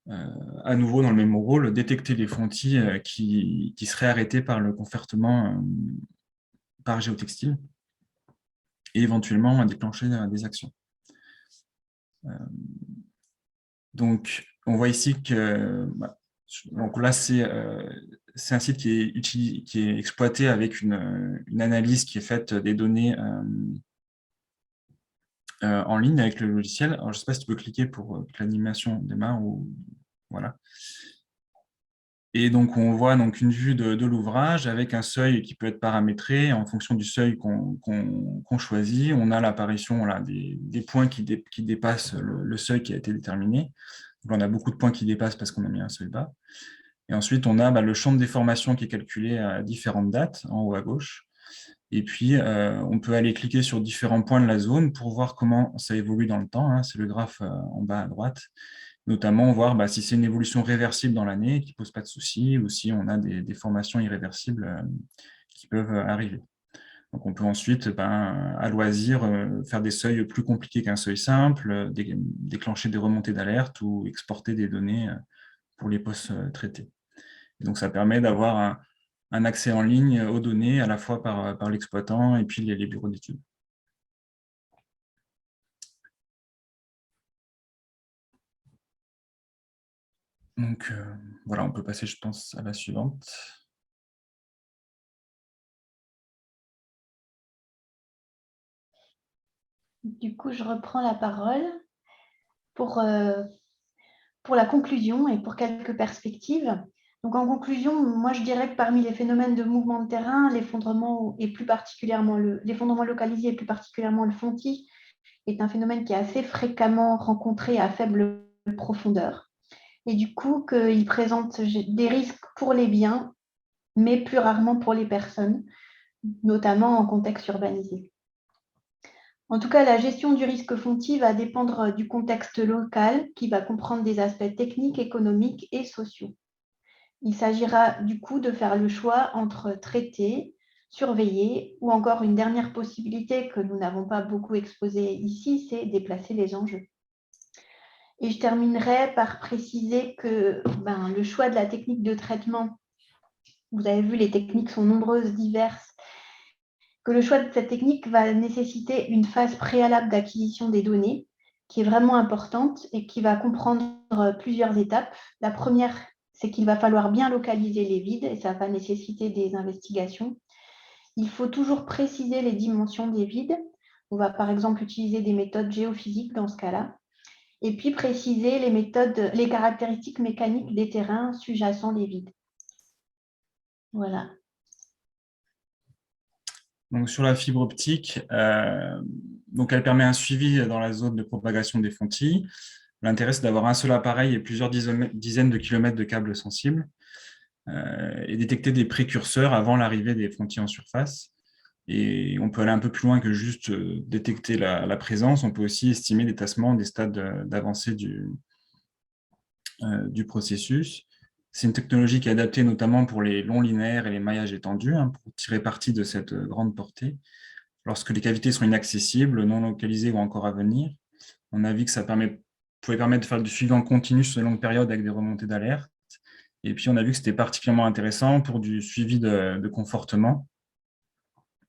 À nouveau, dans le même rôle, détecter les fontis qui seraient arrêtés par le confortement par géotextile et éventuellement déclencher des actions. Donc, on voit ici que donc là, c'est un site qui est exploité avec une analyse qui est faite des données en ligne avec le logiciel. Alors, je ne sais pas si tu peux cliquer pour que l'animation démarre. Voilà. Et donc, on voit donc une vue de l'ouvrage avec un seuil qui peut être paramétré en fonction du seuil qu'on choisit. On a l'apparition des points qui dépassent le seuil qui a été déterminé. Donc, on a beaucoup de points qui dépassent parce qu'on a mis un seuil bas. Et ensuite, on a le champ de déformation qui est calculé à différentes dates, en haut à gauche. Et puis, on peut aller cliquer sur différents points de la zone pour voir comment ça évolue dans le temps, hein. C'est le graphe en bas à droite. Notamment, voir si c'est une évolution réversible dans l'année, qui ne pose pas de soucis, ou si on a des formations irréversibles qui peuvent arriver. Donc, on peut ensuite, à loisir, faire des seuils plus compliqués qu'un seuil simple, déclencher des remontées d'alerte ou exporter des données pour les post-traités. Donc, ça permet d'avoir un accès en ligne aux données, à la fois par l'exploitant et puis les bureaux d'études. Donc, voilà, on peut passer, je pense, à la suivante. Du coup, je reprends la parole pour la conclusion et pour quelques perspectives. Donc, en conclusion, moi, je dirais que parmi les phénomènes de mouvement de terrain, l'effondrement localisé et plus particulièrement le fontis est un phénomène qui est assez fréquemment rencontré à faible profondeur. Et du coup, qu'il présente des risques pour les biens, mais plus rarement pour les personnes, notamment en contexte urbanisé. En tout cas, la gestion du risque fontis va dépendre du contexte local qui va comprendre des aspects techniques, économiques et sociaux. Il s'agira du coup de faire le choix entre traiter, surveiller ou encore une dernière possibilité que nous n'avons pas beaucoup exposée ici, c'est déplacer les enjeux. Et je terminerai par préciser que le choix de la technique de traitement, vous avez vu, les techniques sont nombreuses, diverses, que le choix de cette technique va nécessiter une phase préalable d'acquisition des données qui est vraiment importante et qui va comprendre plusieurs étapes. La première, c'est qu'il va falloir bien localiser les vides et ça va nécessiter des investigations. Il faut toujours préciser les dimensions des vides. On va par exemple utiliser des méthodes géophysiques dans ce cas-là. Et puis préciser les caractéristiques mécaniques des terrains sous-jacents les vides. Voilà. Donc, sur la fibre optique, donc elle permet un suivi dans la zone de propagation des fontis. L'intérêt, c'est d'avoir un seul appareil et plusieurs dizaines de kilomètres de câbles sensibles et détecter des précurseurs avant l'arrivée des fontis en surface. Et on peut aller un peu plus loin que juste détecter la présence. On peut aussi estimer des tassements des stades d'avancée du processus. C'est une technologie qui est adaptée notamment pour les longs linéaires et les maillages étendus, pour tirer parti de cette grande portée. Lorsque les cavités sont inaccessibles, non localisées ou encore à venir, on a vu que ça pouvait permettre de faire du suivi en continu sur une longue période avec des remontées d'alerte. Et puis, on a vu que c'était particulièrement intéressant pour du suivi de confortement,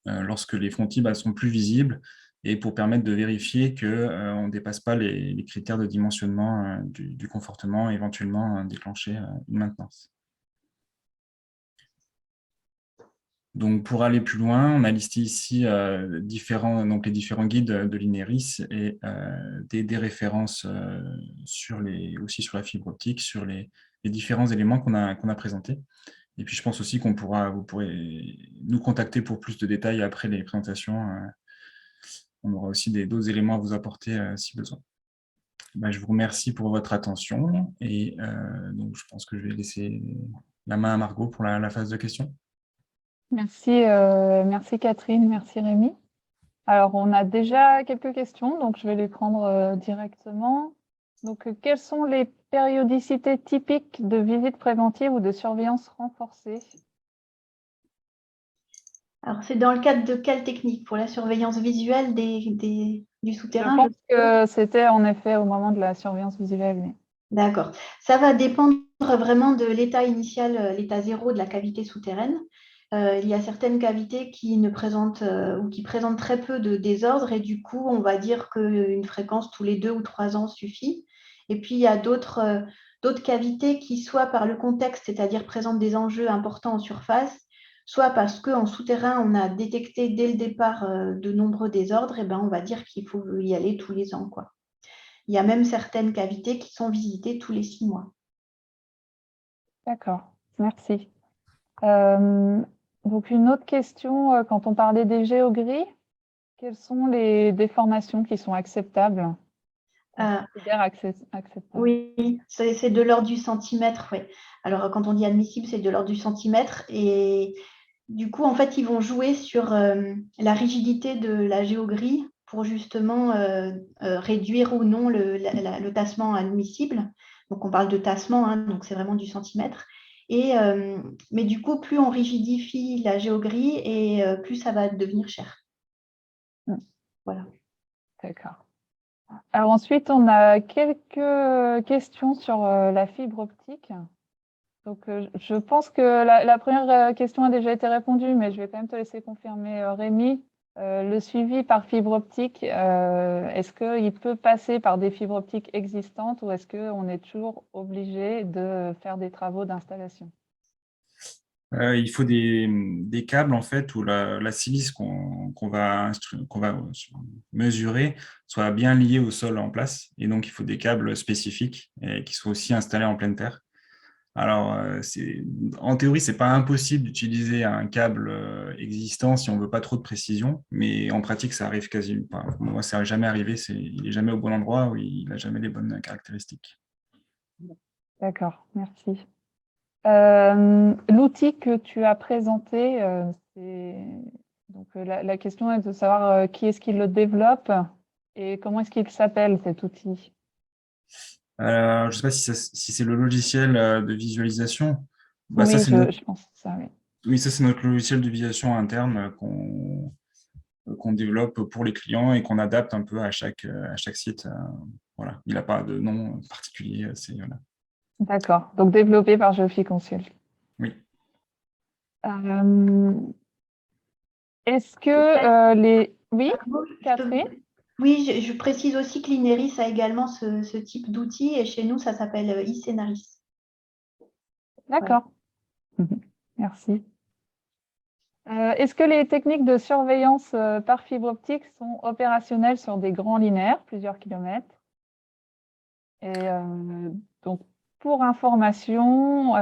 lorsque les fontis sont plus visibles et pour permettre de vérifier qu'on ne dépasse pas les critères de dimensionnement du confortement, éventuellement déclencher une maintenance. Donc, pour aller plus loin, on a listé ici les différents guides de l'INERIS et des références aussi sur la fibre optique, sur les différents éléments qu'on a présentés. Et puis, je pense aussi vous pourrez nous contacter pour plus de détails après les présentations. On aura aussi d'autres éléments à vous apporter si besoin. Je vous remercie pour votre attention et donc je pense que je vais laisser la main à Margot pour la phase de questions. Merci, merci Catherine, merci Rémi. Alors, on a déjà quelques questions, donc je vais les prendre directement. Donc, quelles sont les périodicités typiques de visite préventive ou de surveillance renforcée? Alors, c'est dans le cadre de quelle technique? Pour la surveillance visuelle du souterrain? Je pense que c'était en effet au moment de la surveillance visuelle. Oui. D'accord. Ça va dépendre vraiment de l'état initial, l'état zéro de la cavité souterraine. Il y a certaines cavités qui ne présentent ou qui présentent très peu de désordre et du coup, on va dire qu'une fréquence tous les 2 ou 3 ans suffit. Et puis, il y a d'autres cavités qui, soit par le contexte, c'est-à-dire présentent des enjeux importants en surface, soit parce qu'en souterrain, on a détecté dès le départ de nombreux désordres, et ben, on va dire qu'il faut y aller tous les ans, quoi. Il y a même certaines cavités qui sont visitées tous les 6 mois. D'accord, merci. Donc, une autre question, quand on parlait des géogrilles, quelles sont les déformations qui sont acceptables? Acceptable. Oui, c'est de l'ordre du centimètre. Ouais. Alors, quand on dit admissible, c'est de l'ordre du centimètre. Et du coup, en fait, ils vont jouer sur la rigidité de la géogrille pour justement réduire ou non le tassement admissible. Donc, on parle de tassement, hein, donc c'est vraiment du centimètre. Mais du coup, plus on rigidifie la géogrille et plus ça va devenir cher. Voilà. D'accord. Alors ensuite, on a quelques questions sur la fibre optique. Donc, je pense que la première question a déjà été répondue, mais je vais quand même te laisser confirmer, Rémi. Le suivi par fibre optique, est-ce qu'il peut passer par des fibres optiques existantes ou est-ce qu'on est toujours obligé de faire des travaux d'installation? Il faut des câbles en fait où la silice qu'on va mesurer soit bien liée au sol en place, et donc il faut des câbles spécifiques et qui soient aussi installés en pleine terre. Alors, en théorie, c'est pas impossible d'utiliser un câble existant si on veut pas trop de précision, mais en pratique, ça arrive quasiment pas. Moi, ça n'est jamais arrivé, il est jamais au bon endroit ou il n'a jamais les bonnes caractéristiques. D'accord, merci. L'outil que tu as présenté, donc la question est de savoir qui est-ce qui le développe et comment est-ce qu'il s'appelle cet outil? Je ne sais pas si c'est le logiciel de visualisation. Bah, ça, Oui, c'est notre, je pense que ça, oui. oui, ça, c'est notre logiciel de visualisation interne qu'on développe pour les clients et qu'on adapte un peu à chaque site. Voilà. Il n'a pas de nom particulier. Voilà. D'accord, donc développé par Geoffrey Consult. Oui. Euh, Est-ce que les... Oui, Catherine? Oui, je précise aussi que l'INERIS a également ce type d'outil et chez nous, ça s'appelle iScenaris. D'accord. Mhm. Merci. Est-ce que les techniques de surveillance par fibre optique sont opérationnelles sur des grands linéaires, plusieurs kilomètres? Et donc, pour information,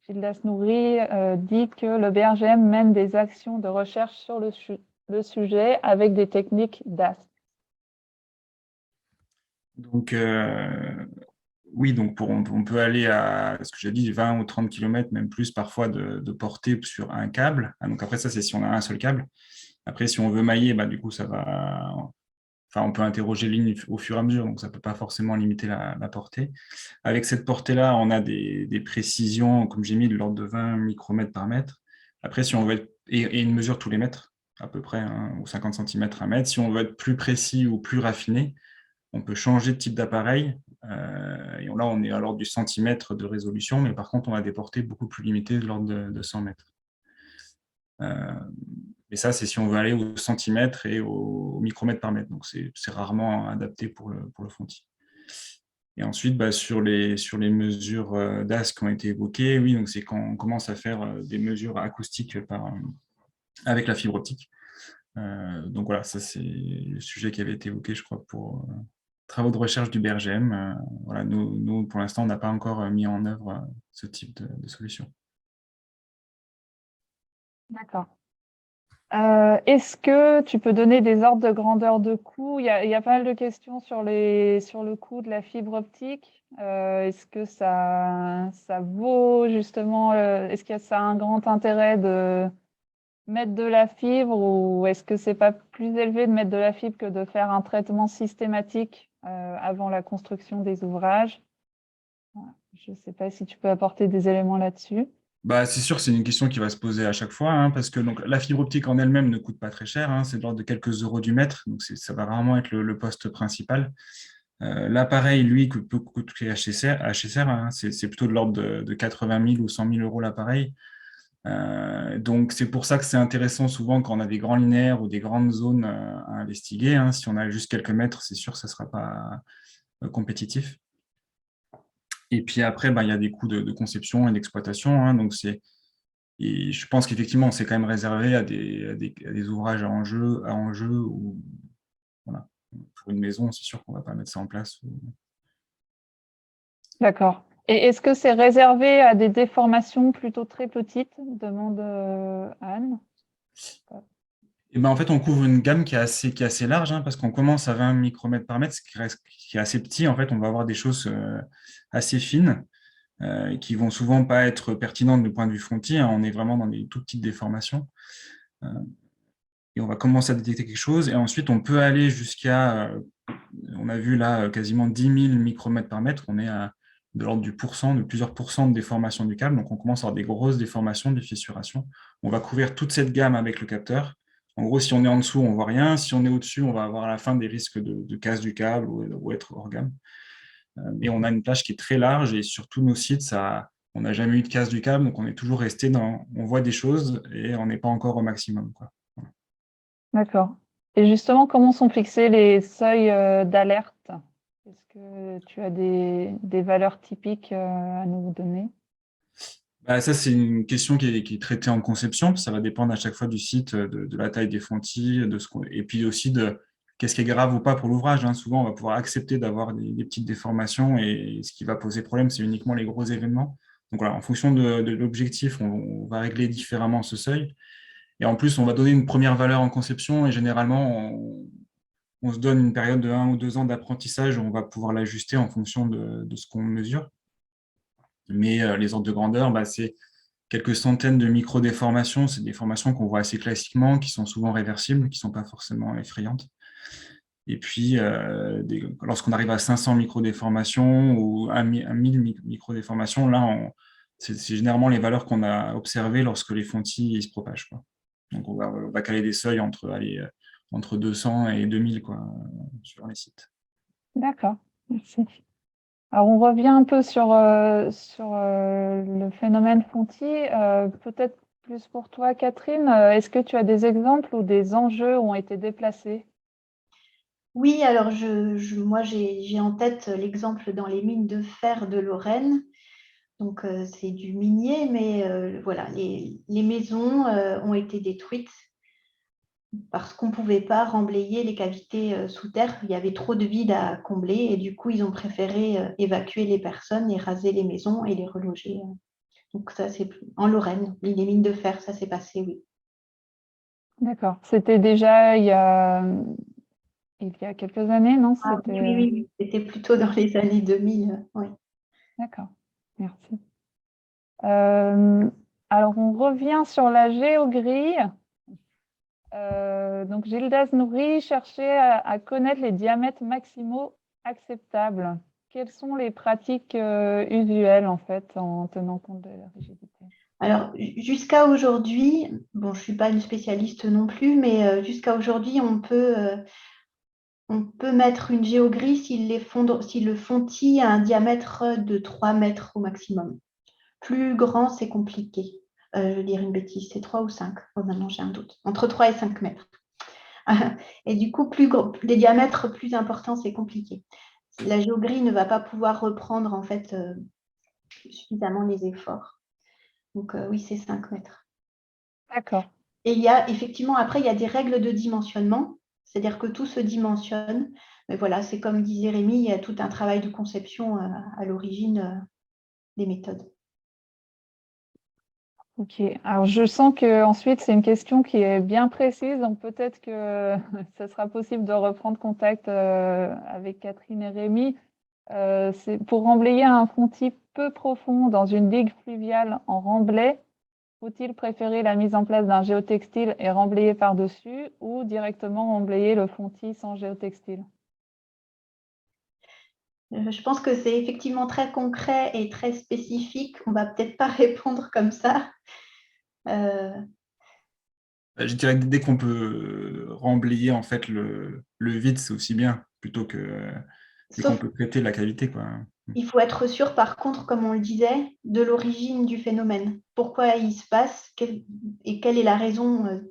Gildas Nourri dit que le BRGM mène des actions de recherche sur le sujet avec des techniques DAS. Donc, oui, donc on peut aller à ce que j'ai dit, 20 ou 30 km, même plus parfois de portée sur un câble. Ah, donc après, ça, c'est si on a un seul câble. Après, si on veut mailler, bah, du coup, ça va. Enfin, on peut interroger les lignes au fur et à mesure, donc ça ne peut pas forcément limiter la portée. Avec cette portée-là, on a des précisions, comme j'ai mis, de l'ordre de 20 micromètres par mètre. Après, si on veut être. Et une mesure tous les mètres, à peu près, hein, ou 50 cm, 1 mètre. Si on veut être plus précis ou plus raffiné, on peut changer de type d'appareil. Et là, on est à l'ordre du centimètre de résolution, mais par contre, on a des portées beaucoup plus limitées de l'ordre de 100 mètres. Et ça, c'est si on veut aller au centimètre et au micromètre par mètre. Donc, c'est rarement adapté pour le fonti. Et ensuite, bah, sur les mesures d'AS qui ont été évoquées, oui, donc c'est quand on commence à faire des mesures acoustiques avec la fibre optique. Donc voilà, ça c'est le sujet qui avait été évoqué, je crois, pour travaux de recherche du BRGM. Voilà, nous, pour l'instant, on n'a pas encore mis en œuvre ce type de solution. D'accord. Est-ce que tu peux donner des ordres de grandeur de coût? Il y a pas mal de questions sur le coût de la fibre optique. Est-ce que ça vaut justement, est-ce que ça a un grand intérêt de mettre de la fibre ou est-ce que c'est pas plus élevé de mettre de la fibre que de faire un traitement systématique avant la construction des ouvrages? Voilà. Je ne sais pas si tu peux apporter des éléments là-dessus. Bah, c'est sûr, c'est une question qui va se poser à chaque fois, hein, parce que donc, la fibre optique en elle-même ne coûte pas très cher, hein, c'est de l'ordre de quelques euros du mètre, donc ça va rarement être le poste principal. L'appareil, lui, peut coûter HSR, hein, c'est plutôt de l'ordre de 80 000 ou 100 000 euros l'appareil. Donc, c'est pour ça que c'est intéressant souvent quand on a des grands linéaires ou des grandes zones à investiguer. Hein. Si on a juste quelques mètres, c'est sûr que ça ne sera pas compétitif. Et puis après, bah, il y a des coûts de conception et d'exploitation. Hein. Donc, Et je pense qu'effectivement, c'est quand même réservé à des ouvrages à enjeu ou voilà. Pour une maison, c'est sûr qu'on ne va pas mettre ça en place. D'accord. Et est-ce que c'est réservé à des déformations plutôt très petites? Demande Anne. Et ben, en fait, on couvre une gamme qui est assez large, hein, parce qu'on commence à 20 micromètres par mètre, qui est assez petit. En fait, on va avoir des choses assez fines qui vont souvent pas être pertinentes du point de vue fonti, hein. On est vraiment dans des tout petites déformations. Euh, et on va commencer à détecter quelque chose. Et ensuite, on peut aller jusqu'à, on a vu là, quasiment 10 000 micromètres par mètre. On est à de l'ordre du pourcent, de plusieurs pourcents de déformation du câble. Donc, on commence à avoir des grosses déformations, des fissurations. On va couvrir toute cette gamme avec le capteur. En gros, si on est en dessous, on ne voit rien. Si on est au-dessus, on va avoir à la fin des risques de casse du câble ou être hors gamme. Et on a une plage qui est très large et sur tous nos sites, on n'a jamais eu de casse du câble. Donc, on est toujours resté on voit des choses et on n'est pas encore au maximum, quoi. D'accord. Et justement, comment sont fixés les seuils d'alerte? Est-ce que tu as des valeurs typiques à nous donner? Bah, ça, c'est une question qui est traitée en conception. Ça va dépendre à chaque fois du site, de la taille des fontis, et puis aussi de qu'est-ce qui est grave ou pas pour l'ouvrage, hein. Souvent, on va pouvoir accepter d'avoir des petites déformations et ce qui va poser problème, c'est uniquement les gros événements. Donc voilà, en fonction de l'objectif, on va régler différemment ce seuil. Et en plus, on va donner une première valeur en conception et généralement, on se donne une période de 1 ou 2 ans d'apprentissage où on va pouvoir l'ajuster en fonction de ce qu'on mesure. Mais les ordres de grandeur, bah, c'est quelques centaines de micro-déformations. C'est des formations qu'on voit assez classiquement, qui sont souvent réversibles, qui ne sont pas forcément effrayantes. Et puis, lorsqu'on arrive à 500 micro-déformations ou à 1000 micro-déformations, là, c'est généralement les valeurs qu'on a observées lorsque les fontis se propagent, quoi. Donc, on va caler des seuils entre 200 et 2000, quoi, sur les sites. D'accord, merci. Alors, on revient un peu sur le phénomène Fonti. Peut-être plus pour toi, Catherine. Est-ce que tu as des exemples où des enjeux ont été déplacés? Oui, alors moi j'ai en tête l'exemple dans les mines de fer de Lorraine. Donc c'est du minier, mais voilà, les maisons ont été détruites parce qu'on ne pouvait pas remblayer les cavités sous terre. Il y avait trop de vide à combler et du coup ils ont préféré évacuer les personnes et raser les maisons et les reloger. Donc ça c'est en Lorraine, les mines de fer, ça s'est passé, oui. D'accord. C'était déjà il y a quelques années, non? Ah, oui, oui, oui, oui. C'était plutôt dans les années 2000. Oui. D'accord, merci. Alors, on revient sur la géogrille. Donc, Gildas Nourri cherchait à connaître les diamètres maximaux acceptables. Quelles sont les pratiques usuelles, en fait, en tenant compte de la rigidité? Alors, jusqu'à aujourd'hui, bon, je ne suis pas une spécialiste non plus, mais jusqu'à aujourd'hui, on peut mettre une géogrille si le fontis a un diamètre de 3 mètres au maximum. Plus grand, c'est compliqué. Je veux dire une bêtise, c'est 3 ou 5. Oh, maintenant, j'ai un doute. Entre 3 et 5 mètres. Et du coup, des diamètres plus importants, c'est compliqué. La géogrille ne va pas pouvoir reprendre en fait suffisamment les efforts. Donc oui, c'est 5 mètres. D'accord. Et il y a effectivement, après, il y a des règles de dimensionnement, c'est-à-dire que tout se dimensionne. Mais voilà, c'est comme disait Rémi, il y a tout un travail de conception à l'origine des méthodes. Ok. Alors, je sens que ensuite c'est une question qui est bien précise, donc peut-être que ce sera possible de reprendre contact avec Catherine et Rémi. C'est pour remblayer un fontis peu profond dans une digue fluviale en remblai. Faut-il préférer la mise en place d'un géotextile et remblayer par-dessus ou directement remblayer le fontis sans géotextile? Je pense que c'est effectivement très concret et très spécifique. On ne va peut-être pas répondre comme ça. Je dirais que dès qu'on peut remblayer en fait le vide, c'est aussi bien, plutôt que dès qu'on Sauf peut traiter la cavité, quoi. il faut être sûr, par contre, comme on le disait, de l'origine du phénomène. Pourquoi il se passe et quelle est la raison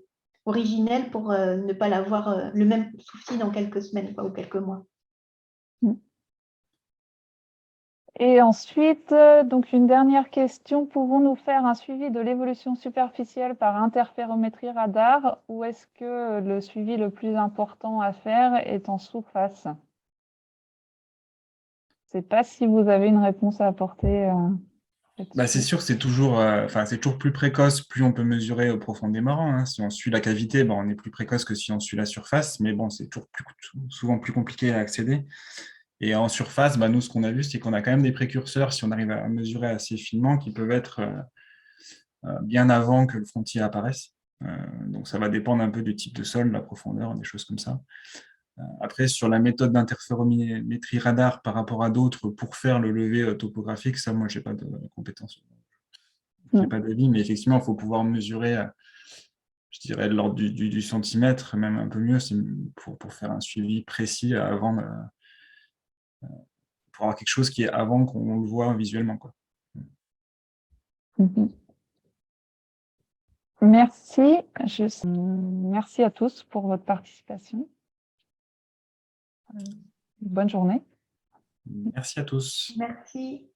originelle pour ne pas avoir le même souci dans quelques semaines ou quelques mois. Et ensuite, donc une dernière question, pouvons-nous faire un suivi de l'évolution superficielle par interférométrie radar ou est-ce que le suivi le plus important à faire est en surface? Je ne sais pas si vous avez une réponse à apporter Bah, c'est là-dessus. sûr, c'est toujours, c'est toujours plus précoce, plus on peut mesurer profondément, hein. Si on suit la cavité, bon, on est plus précoce que si on suit la surface, mais bon, c'est toujours souvent plus compliqué à accéder. Et en surface, bah, nous, ce qu'on a vu, c'est qu'on a quand même des précurseurs, si on arrive à mesurer assez finement, qui peuvent être bien avant que le frontier apparaisse. Donc ça va dépendre un peu du type de sol, la profondeur, des choses comme ça. Après, sur la méthode d'interférométrie radar par rapport à d'autres pour faire le levé topographique, ça, moi, j'ai pas de compétences. J'ai pas d'avis, mais effectivement, il faut pouvoir mesurer, je dirais, l'ordre du centimètre, même un peu mieux, pour faire un suivi précis avant pour avoir quelque chose qui est avant qu'on le voit visuellement, quoi. Mhm. Merci. Merci à tous pour votre participation. Bonne journée. Merci à tous. Merci.